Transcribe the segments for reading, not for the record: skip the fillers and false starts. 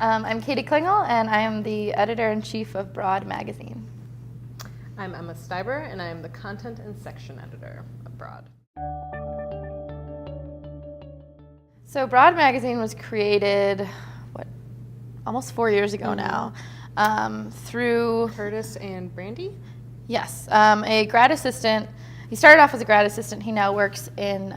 I'm Katie Kingel, and I am the editor-in-chief of Broad magazine. I'm Emma Steiber, and I am the content and section editor of Broad. So Broad magazine was created, almost 4 years ago now, through Curtis and Brandy? Yes, a grad assistant. He started off as a grad assistant. He now works in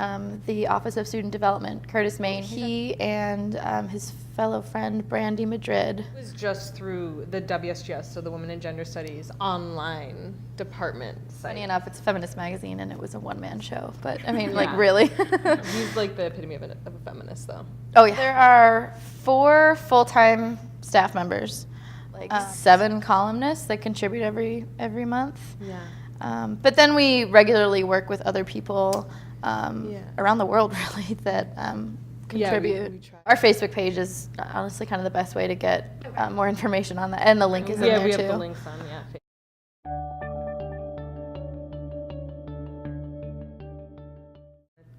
the Office of Student Development, Curtis, Maine. He and his fellow friend, Brandy Madrid. It was just through the WSGS, so the Women in Gender Studies online department site. Funny enough, it's a feminist magazine, and it was a one-man show. But, I mean, like, really? He's like the epitome of a feminist, though. Oh, yeah. There are 4 full-time staff members, like 7 columnists that contribute every month. Yeah. But then we regularly work with other people around the world, really, that contribute. We try. Our Facebook page is honestly kind of the best way to get more information on that, and the link is in there too. Yeah, we have the links on,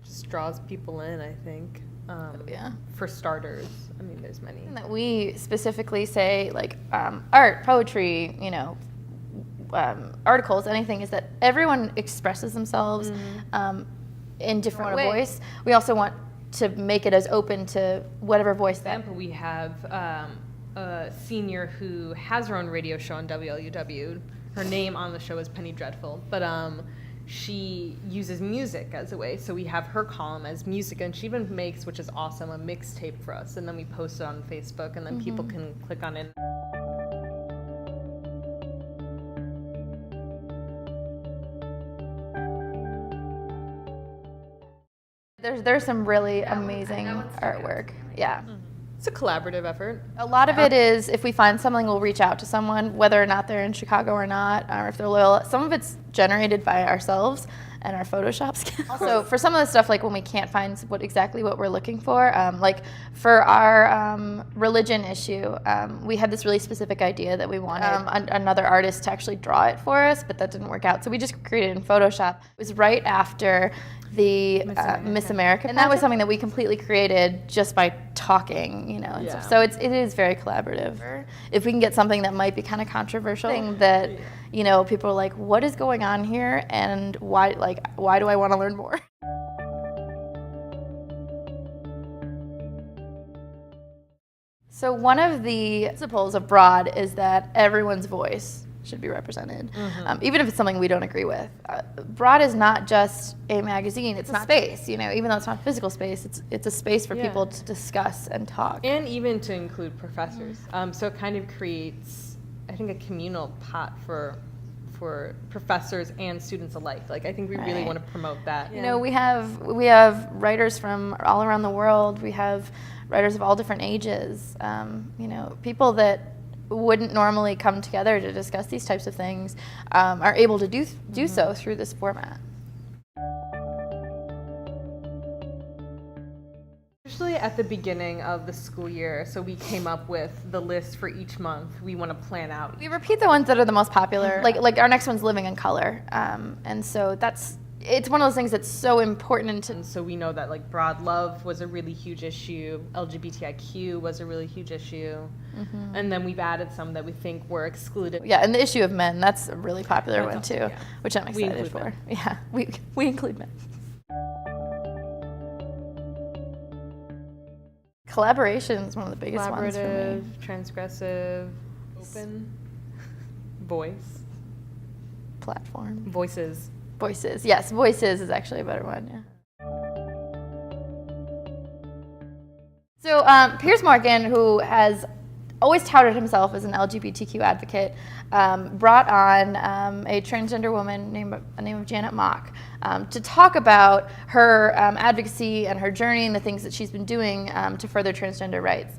Just draws people in, I think. For starters, I mean, there's many. That we specifically say, like, art, poetry, articles, anything, is that everyone expresses themselves in different ways. We also want to make it as open to whatever voice that. We have a senior who has her own radio show on WLUW. Her name on the show is Penny Dreadful, but she uses music as a way. So we have her column as music, and she even makes, which is awesome, a mixtape for us, and then we post it on Facebook, and then people can click on it. There's some really amazing artwork. Yeah. It's a collaborative effort. A lot of it is, if we find something, we'll reach out to someone, whether or not they're in Chicago or not, or if they're Loyola. Some of it's generated by ourselves and our Photoshop skills. Also, for some of the stuff, like when we can't find exactly what we're looking for, like for our religion issue, we had this really specific idea that we wanted another artist to actually draw it for us, but that didn't work out. So we just created it in Photoshop. It was right after the Miss America, and that was something that we completely created just by talking, and stuff. So it is very collaborative. If we can get something that might be kind of controversial, that people are like, what is going on here, and why do I want to learn more? So one of the principles of Broad is that everyone's voice should be represented, even if it's something we don't agree with. Broad is not just a magazine; it's not space. Even though it's not physical space, it's a space for people to discuss and talk, and even to include professors. So it kind of creates, I think, a communal pot for professors and students alike. Like, I think we really want to promote that. We have writers from all around the world. We have writers of all different ages. People that wouldn't normally come together to discuss these types of things are able to do so through this format. Usually at the beginning of the school year, so we came up with the list for each month we want to plan out. We repeat the ones that are the most popular. Like our next one's Living in Color, and so it's one of those things that's so important. And so we know that, like, broad love was a really huge issue, LGBTIQ was a really huge issue, and then we've added some that we think were excluded. Yeah, and the issue of men, that's a really popular one too, which I'm excited for. Men. Yeah, we include men. Collaboration is one of the biggest ones for me. Collaborative, transgressive, open, voice. Platform. Voices. Voices. Yes, Voices is actually a better one, So Piers Morgan, who has always touted himself as an LGBTQ advocate, brought on a transgender woman named Janet Mock to talk about her advocacy and her journey and the things that she's been doing to further transgender rights.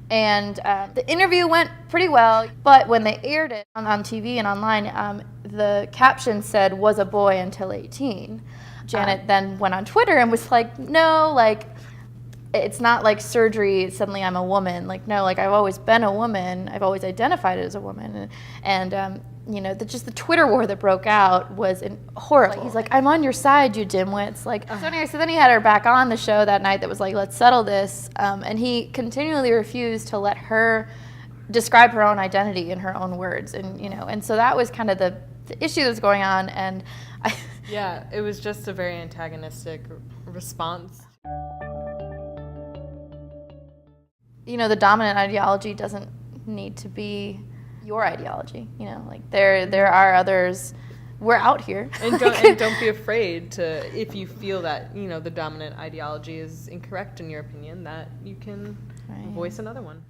And the interview went pretty well, but when they aired it on TV and online, the caption said, "was a boy until 18." Janet then went on Twitter and was like, no, like, it's not like surgery, suddenly I'm a woman. Like, no, like, I've always been a woman. I've always identified as a woman. And just the Twitter war that broke out was horrible. He's like, I'm on your side, you dimwits. Like, so anyway, so then he had her back on the show that night that was like, let's settle this. And he continually refused to let her describe her own identity in her own words. And so that was kind of the issue that was going on. And yeah, it was just a very antagonistic response. The dominant ideology doesn't need to be your ideology. Like there are others. We're out here. And don't be afraid to, if you feel that, the dominant ideology is incorrect in your opinion, that you can voice another one.